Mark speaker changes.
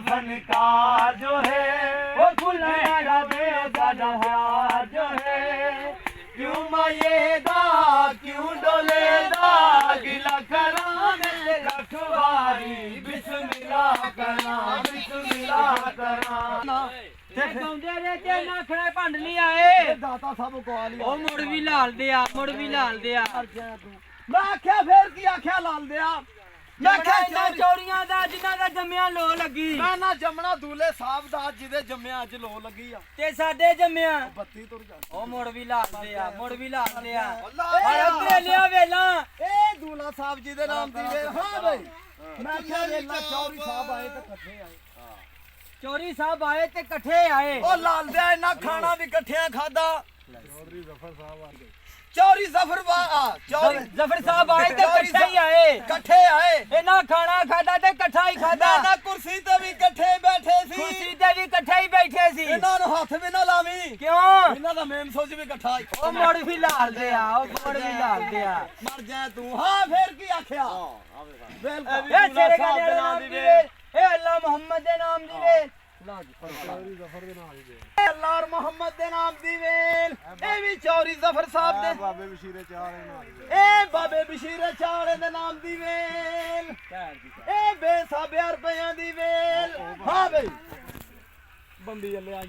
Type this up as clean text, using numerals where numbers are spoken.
Speaker 1: फनकार जो है वो भुलाया बेदादा प्यार जो है क्यों मायेदा क्यों डोलेदा गिला करा मैं लखवारी बिस्मिल्लाह करा दाता सब को
Speaker 2: मुड़ भी लाल दिया मुड़ भी लाल दिया
Speaker 1: मैं आख्या फिर की आख्या लाल दिया मैं
Speaker 2: मैं चोरियां दा जिन्हां दा जम्मिया लो लगी
Speaker 1: मैं ना जमना दूल्हे साहब दा जिदे जम्मिया अज लो लगी आ
Speaker 2: ते साडे जम्मिया
Speaker 1: बत्ती तुर जा
Speaker 2: ओ मुड़ भी लाल दिया मुड़ भी लाल दिया
Speaker 1: अल्लाह
Speaker 2: अरे लिया वेला
Speaker 1: ए दूल्हा साहब जी दे नाम दी वे हां भाई मैं क्या वेला चौरी साहब आए ते कट्ठे आए
Speaker 2: चोरी साहब आए ते कट्ठे आए
Speaker 1: ओ लाल दे इना खाना भी कट्ठियां खादा चौरी जफर
Speaker 2: जफर साहब आए ते कट्ठे ही आए
Speaker 1: कट्ठे आए
Speaker 2: इना खाना खादा ते कट्ठा ही खादा
Speaker 1: ना कुर्सी ते भी कट्ठे बैठे सी
Speaker 2: कुर्सी ते भी कट्ठे ही बैठे सी
Speaker 1: इना नु हाथ भी ना लावी
Speaker 2: क्यों
Speaker 1: इना दा मेम सोच भी इकट्ठा
Speaker 2: ओ मोड़ भी लाल दिया ओ मोड़ भी लाल दिया
Speaker 1: मर जा तू हां फिर की आख्या
Speaker 2: बिल्कुल ए तेरे का नाम दी वे ए अल्लाह मोहम्मद दे नाम दी वे
Speaker 1: चौरी जफर दे नाम दी अल्लाह और मोहम्मद दे नाम दी वेल ए भी चौरी जफर साहब दे बाबे बशीरे चाले नाम ए बाबे बशीरे चाले दे नाम दी वेल ए बेसाबे रुपया दी वेल हां भाई बंदी ले